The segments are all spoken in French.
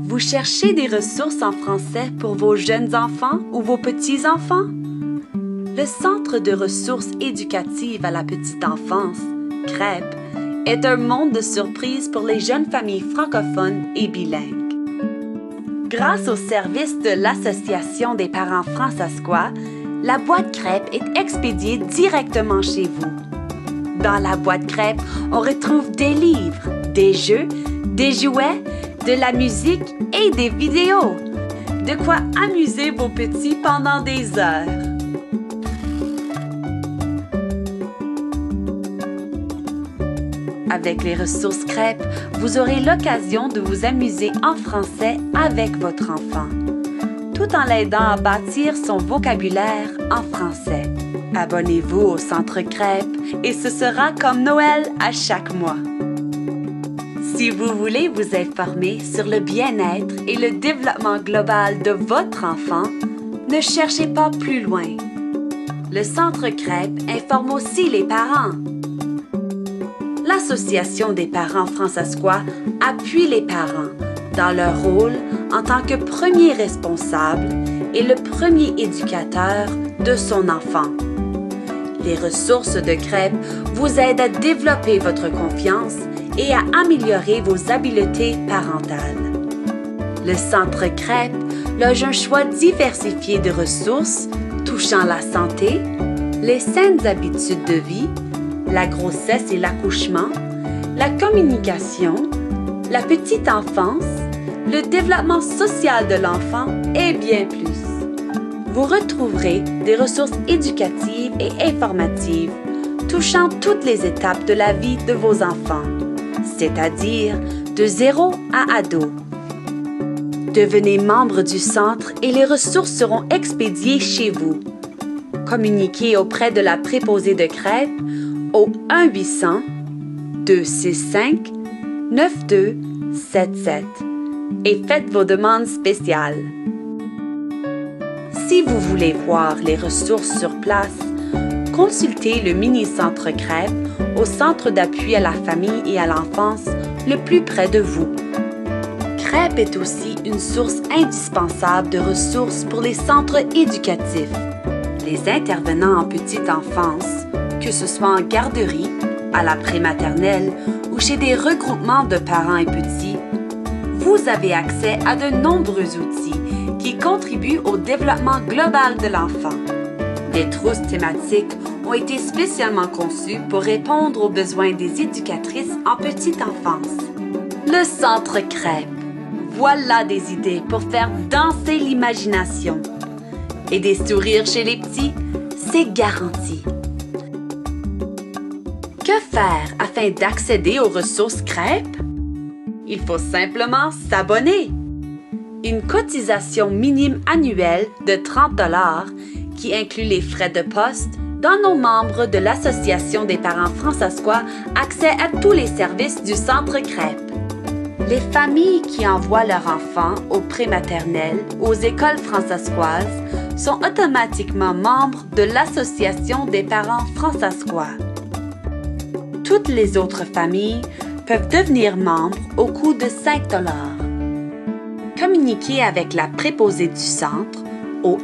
Vous cherchez des ressources en français pour vos jeunes enfants ou vos petits-enfants? Le Centre de ressources éducatives à la petite enfance, CREP, est un monde de surprises pour les jeunes familles francophones et bilingues. Grâce au service de l'Association des parents fransaskois, la boîte CREP est expédiée directement chez vous. Dans la boîte CREP, on retrouve des livres, des jeux, des jouets, de la musique et des vidéos. De quoi amuser vos petits pendant des heures. Avec les ressources CREP, vous aurez l'occasion de vous amuser en français avec votre enfant, tout en l'aidant à bâtir son vocabulaire en français. Abonnez-vous au Centre CREP et ce sera comme Noël à chaque mois. Si vous voulez vous informer sur le bien-être et le développement global de votre enfant, ne cherchez pas plus loin. Le Centre CREP informe aussi les parents. L'Association des parents fransaskois appuie les parents dans leur rôle en tant que premier responsable et le premier éducateur de son enfant. Les ressources de CREP vous aident à développer votre confiance et à améliorer vos habiletés parentales. Le Centre CREP loge un choix diversifié de ressources touchant la santé, les saines habitudes de vie, la grossesse et l'accouchement, la communication, la petite enfance, le développement social de l'enfant et bien plus. Vous retrouverez des ressources éducatives et informatives touchant toutes les étapes de la vie de vos enfants, c'est-à-dire de 0 à ado. Devenez membre du centre et les ressources seront expédiées chez vous. Communiquez auprès de la préposée de CREP au 1-800-265-9277 et faites vos demandes spéciales. Si vous voulez voir les ressources sur place, consultez le mini-centre CREP au Centre d'appui à la famille et à l'enfance le plus près de vous. CREP est aussi une source indispensable de ressources pour les centres éducatifs. Les intervenants en petite enfance, que ce soit en garderie, à la prématernelle ou chez des regroupements de parents et petits, vous avez accès à de nombreux outils qui contribuent au développement global de l'enfant. Des trousses thématiques ont été spécialement conçues pour répondre aux besoins des éducatrices en petite enfance. Le Centre CREP. Voilà des idées pour faire danser l'imagination. Et des sourires chez les petits, c'est garanti. Que faire afin d'accéder aux ressources CREP? Il faut simplement s'abonner. Une cotisation minime annuelle de 30 $ qui inclut les frais de poste donne aux membres de l'Association des parents fransaskois accès à tous les services du Centre CREP. Les familles qui envoient leurs enfants aux prématernelles ou aux écoles fransaskoises sont automatiquement membres de l'Association des parents fransaskois. Toutes les autres familles peuvent devenir membres au coût de 5 $. Communiquez avec la préposée du centre au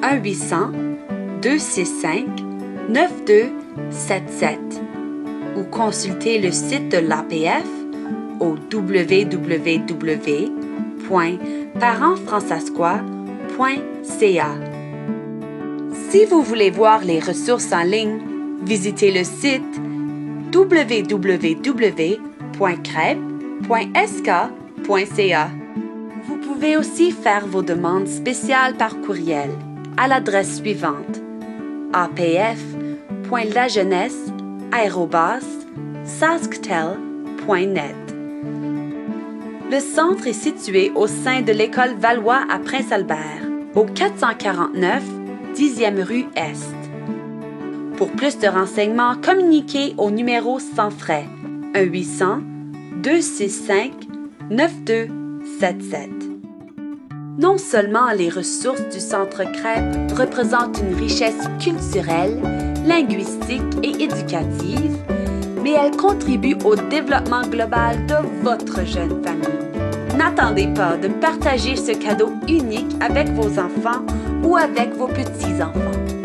1-800-265-9277 ou consultez le site de l'APF au www.parentsfransaskois.ca. Si vous voulez voir les ressources en ligne, visitez le site www.crep.sca.ca. Vous pouvez aussi faire vos demandes spéciales par courriel à l'adresse suivante: apf.lajeunesse@sasktel.net. Le centre est situé au sein de l'école Valois à Prince-Albert, au 449 10e rue Est. Pour plus de renseignements, communiquez au numéro sans frais 1-800-265-9277. Non seulement les ressources du Centre CREP représentent une richesse culturelle, linguistique et éducative, mais elles contribuent au développement global de votre jeune famille. n'attendez pas de partager ce cadeau unique avec vos enfants ou avec vos petits-enfants.